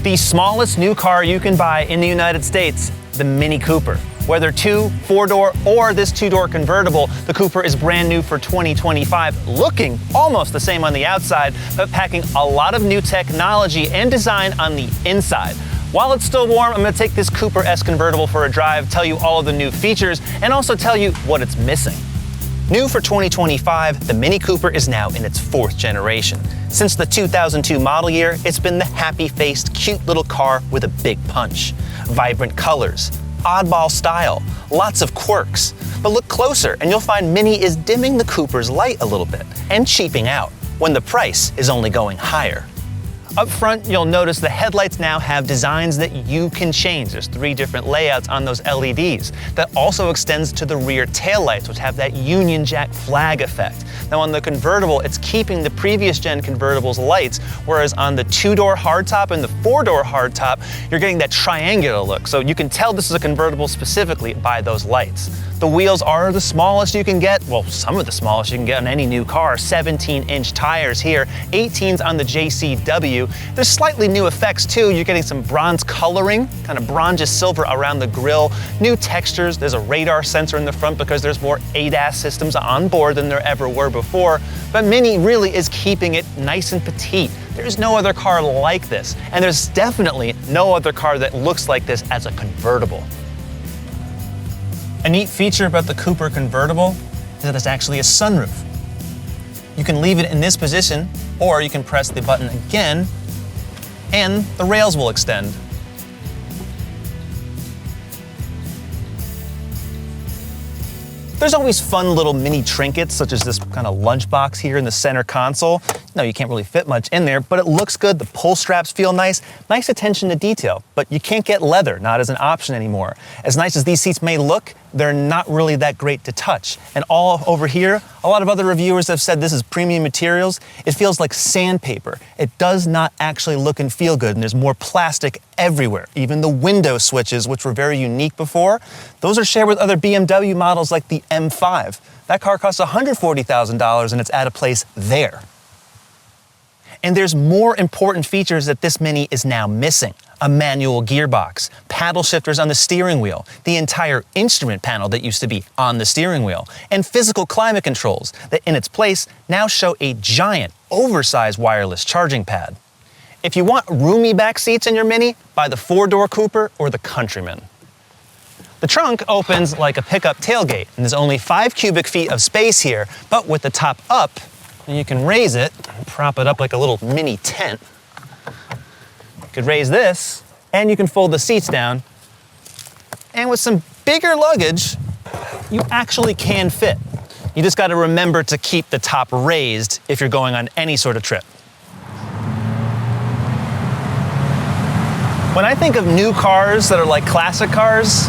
The smallest new car you can buy in the United States, the Mini Cooper. Whether 2, 4-door, or this 2-door convertible, the Cooper is brand new for 2025, looking almost the same on the outside, but packing a lot of new technology and design on the inside. While it's still warm, I'm gonna take this Cooper S convertible for a drive, tell you all of the new features, and also tell you what it's missing. New for 2025, the Mini Cooper is now in its 4th generation. Since the 2002 model year, it's been the happy-faced, cute little car with a big punch. Vibrant colors, oddball style, lots of quirks. But look closer and you'll find Mini is dimming the Cooper's light a little bit and cheaping out when the price is only going higher. Up front, you'll notice the headlights now have designs that you can change. There's 3 different layouts on those LEDs. That also extends to the rear taillights, which have that Union Jack flag effect. Now on the convertible, it's keeping the previous gen convertible's lights, whereas on the 2-door hardtop and the 4-door hardtop, you're getting that triangular look. So you can tell this is a convertible specifically by those lights. The wheels are the smallest you can get, well, some of the smallest you can get on any new car. 17-inch tires here, 18s on the JCW. There's slightly new effects too. You're getting some bronze coloring, kind of bronzish silver around the grille. New textures, there's a radar sensor in the front because there's more ADAS systems on board than there ever were before. But Mini really is keeping it nice and petite. There's no other car like this, and there's definitely no other car that looks like this as a convertible. A neat feature about the Cooper convertible is that it's actually a sunroof. You can leave it in this position, or you can press the button again, and the rails will extend. There's always fun little mini trinkets, such as this kind of lunchbox here in the center console. No, you can't really fit much in there, but it looks good. The pull straps feel nice. Nice attention to detail, but you can't get leather, not as an option anymore. As nice as these seats may look, they're not really that great to touch. And all over here, a lot of other reviewers have said this is premium materials. It feels like sandpaper. It does not actually look and feel good, and there's more plastic everywhere. Even the window switches, which were very unique before, those are shared with other BMW models like the M5. That car costs $140,000 and it's at a place there. And there's more important features that this Mini is now missing. A manual gearbox, paddle shifters on the steering wheel, the entire instrument panel that used to be on the steering wheel, and physical climate controls that in its place now show a giant, oversized wireless charging pad. If you want roomy back seats in your Mini, buy the 4-door Cooper or the Countryman. The trunk opens like a pickup tailgate, and there's only 5 cubic feet of space here, but with the top up, and you can raise it and prop it up like a little mini tent. You could raise this, and you can fold the seats down. And with some bigger luggage, you actually can fit. You just got to remember to keep the top raised if you're going on any sort of trip. When I think of new cars that are like classic cars,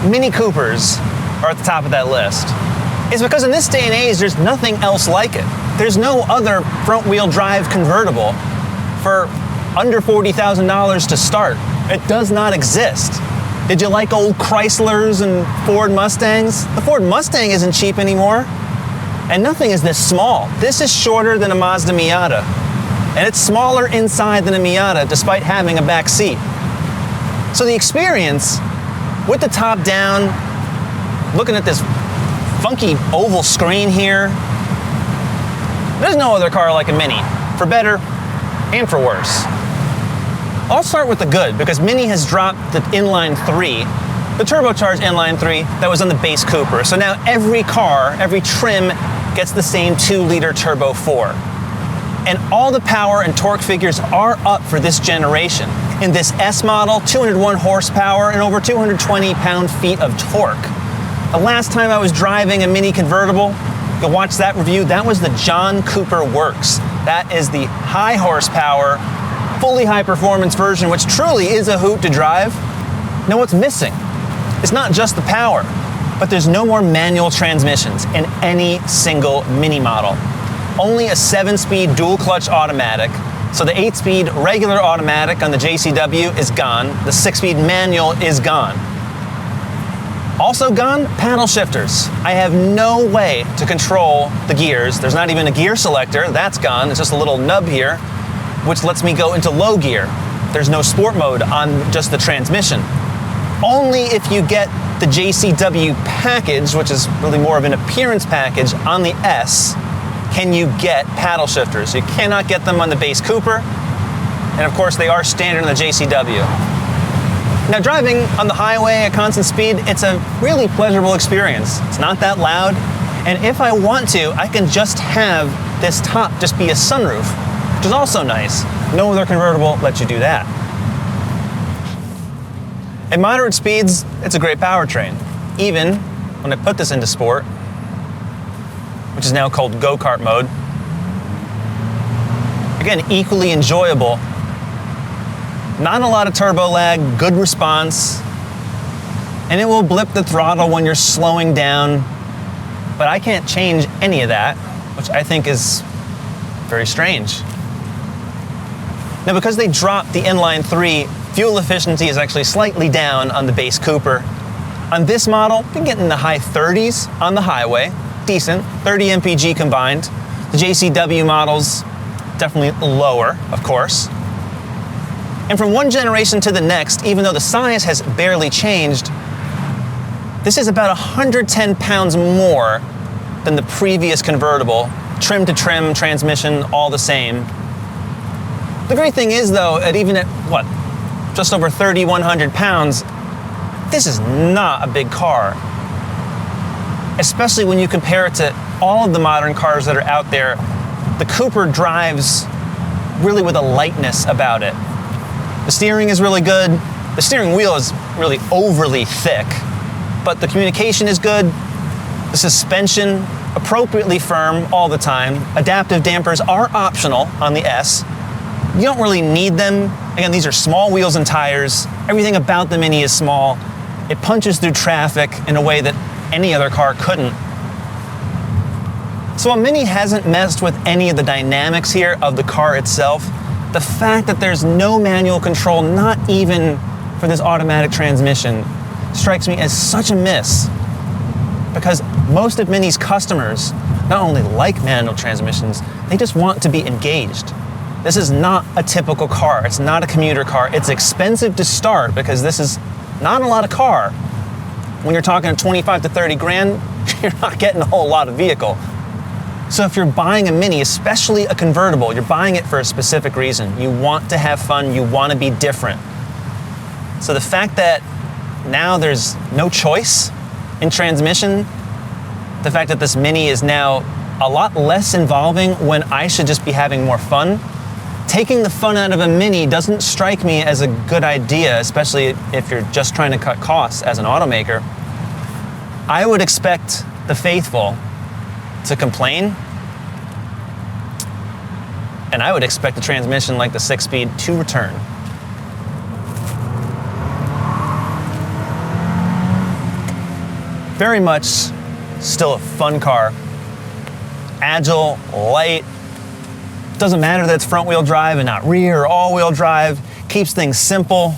Mini Coopers are at the top of that list. It's because in this day and age, there's nothing else like it. There's no other front-wheel drive convertible for under $40,000 to start. It does not exist. Did you like old Chryslers and Ford Mustangs? The Ford Mustang isn't cheap anymore. And nothing is this small. This is shorter than a Mazda Miata. And it's smaller inside than a Miata, despite having a back seat. So the experience, with the top down, looking at this funky oval screen here, there's no other car like a Mini, for better and for worse. I'll start with the good, because Mini has dropped the inline 3, the turbocharged inline 3 that was on the base Cooper. So now every car, every trim gets the same 2-liter turbo 4. And all the power and torque figures are up for this generation. In this S model, 201 horsepower and over 220 pound-feet of torque. The last time I was driving a Mini convertible, you'll watch that review, that was the John Cooper Works. That is the high horsepower, fully high performance version, which truly is a hoot to drive. Now what's missing? It's not just the power, but there's no more manual transmissions in any single Mini model. Only a 7-speed dual clutch automatic. So the 8-speed regular automatic on the JCW is gone. The 6-speed manual is gone. Also gone, paddle shifters. I have no way to control the gears. There's not even a gear selector. That's gone. It's just a little nub here, which lets me go into low gear. there's no sport mode on just the transmission. Only if you get the JCW package, which is really more of an appearance package, on the S, can you get paddle shifters. You cannot get them on the base Cooper, and of course they are standard on the JCW. Now, driving on the highway at constant speed, it's a really pleasurable experience. It's not that loud, and if I want to, I can just have this top just be a sunroof, which is also nice. No other convertible lets you do that. At moderate speeds, it's a great powertrain. Even when I put this into sport, which is now called go-kart mode. Again, equally enjoyable. Not a lot of turbo lag, good response, and it will blip the throttle when you're slowing down, but I can't change any of that, which I think is very strange. Now, because they dropped the inline 3, fuel efficiency is actually slightly down on the base Cooper. On this model, you can get in the high 30s on the highway, decent, 30 mpg combined. The JCW models, definitely lower, of course. And from one generation to the next, even though the size has barely changed, this is about 110 pounds more than the previous convertible, trim to trim, transmission, all the same. The great thing is, though, even at, what, just over 3,100 pounds, this is not a big car. Especially when you compare it to all of the modern cars that are out there. The Cooper drives really with a lightness about it. The steering is really good. The steering wheel is really overly thick, but the communication is good. The suspension, appropriately firm all the time. Adaptive dampers are optional on the S. You don't really need them. Again, these are small wheels and tires. Everything about the Mini is small. It punches through traffic in a way that any other car couldn't. So while Mini hasn't messed with any of the dynamics here of the car itself, the fact that there's no manual control, not even for this automatic transmission, strikes me as such a miss. Because most of Mini's customers not only like manual transmissions, they just want to be engaged. This is not a typical car. It's not a commuter car. It's expensive to start because this is not a lot of car. When you're talking 25 to 30 grand, you're not getting a whole lot of vehicle. So if you're buying a Mini, especially a convertible, you're buying it for a specific reason. You want to have fun, you want to be different. So the fact that now there's no choice in transmission, the fact that this Mini is now a lot less involving when I should just be having more fun, taking the fun out of a Mini doesn't strike me as a good idea, especially if you're just trying to cut costs as an automaker. I would expect the faithful to complain, and I would expect a transmission like the 6-speed to return. Very much still a fun car. Agile, light. Doesn't matter that it's front-wheel drive and not rear or all-wheel drive. Keeps things simple.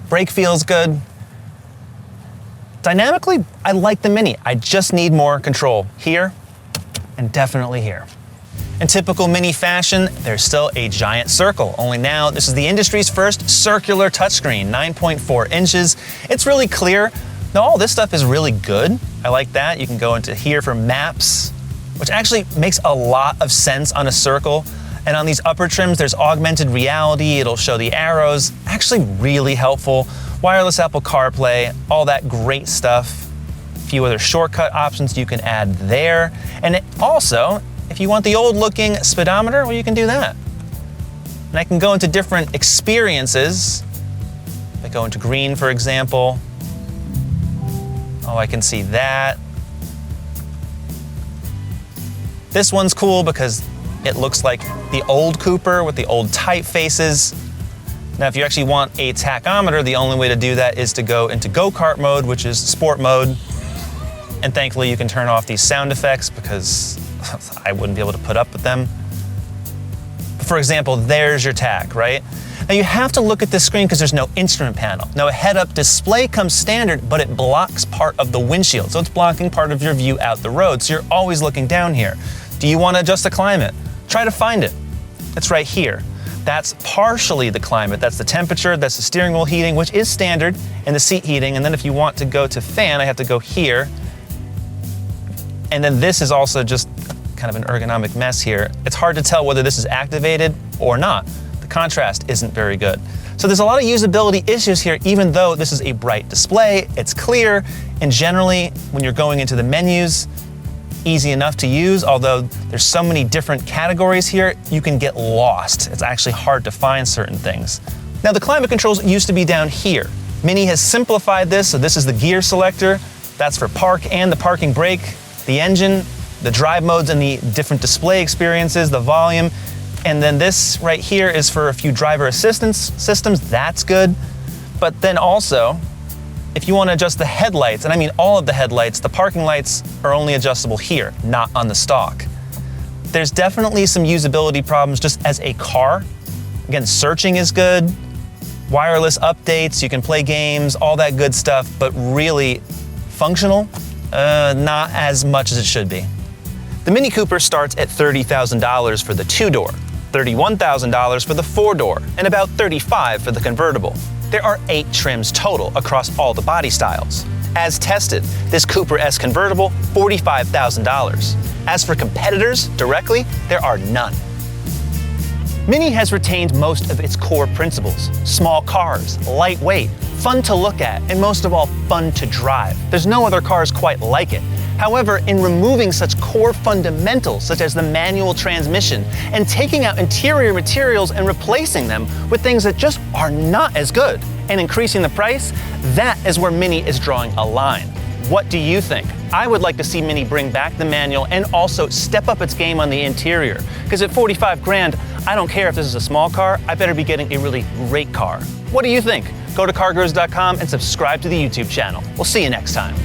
Brake feels good. Dynamically, I like the Mini. I just need more control here and definitely here. In typical Mini fashion, there's still a giant circle, only now this is the industry's first circular touchscreen, 9.4 inches. It's really clear. Now, all this stuff is really good. I like that. You can go into here for maps, which actually makes a lot of sense on a circle. And on these upper trims, there's augmented reality. It'll show the arrows. Actually really helpful. Wireless Apple CarPlay, all that great stuff. A few other shortcut options you can add there. And it also, if you want the old looking speedometer, well, you can do that. And I can go into different experiences. If I go into green, for example, oh, I can see that. This one's cool because it looks like the old Cooper with the old typefaces. Now, if you actually want a tachometer, the only way to do that is to go into go-kart mode, which is sport mode. And thankfully, you can turn off these sound effects because I wouldn't be able to put up with them. For example, there's your tach, right? Now, you have to look at this screen because there's no instrument panel. Now, a head-up display comes standard, but it blocks part of the windshield. So it's blocking part of your view out the road. So you're always looking down here. Do you want to adjust the climate? Try to find it. It's right here. That's partially the climate. That's the temperature, that's the steering wheel heating, which is standard, and the seat heating. And then if you want to go to fan, I have to go here. And then this is also just kind of an ergonomic mess here. It's hard to tell whether this is activated or not. The contrast isn't very good. So there's a lot of usability issues here, even though this is a bright display, it's clear, and generally when you're going into the menus, easy enough to use, although there's so many different categories here, you can get lost. It's actually hard to find certain things. Now the climate controls used to be down here. Mini has simplified this, so this is the gear selector. That's for park and the parking brake, the engine, the drive modes and the different display experiences, the volume. And then this right here is for a few driver assistance systems, that's good. But then also, if you want to adjust the headlights, and I mean all of the headlights, the parking lights are only adjustable here, not on the stock. There's definitely some usability problems just as a car. Again, searching is good, wireless updates, you can play games, all that good stuff, but really functional, not as much as it should be. The Mini Cooper starts at $30,000 for the two-door, $31,000 for the four-door, and about $35,000 for the convertible. There are 8 trims total across all the body styles. As tested, this Cooper S convertible, $45,000. As for competitors directly, there are none. Mini has retained most of its core principles. Small cars, lightweight, fun to look at, and most of all, fun to drive. There's no other cars quite like it. However, in removing such core fundamentals such as the manual transmission and taking out interior materials and replacing them with things that just are not as good and increasing the price, that is where Mini is drawing a line. What do you think? I would like to see Mini bring back the manual and also step up its game on the interior. Because at 45 grand, I don't care if this is a small car, I better be getting a really great car. What do you think? Go to CarGurus.com and subscribe to the YouTube channel. We'll see you next time.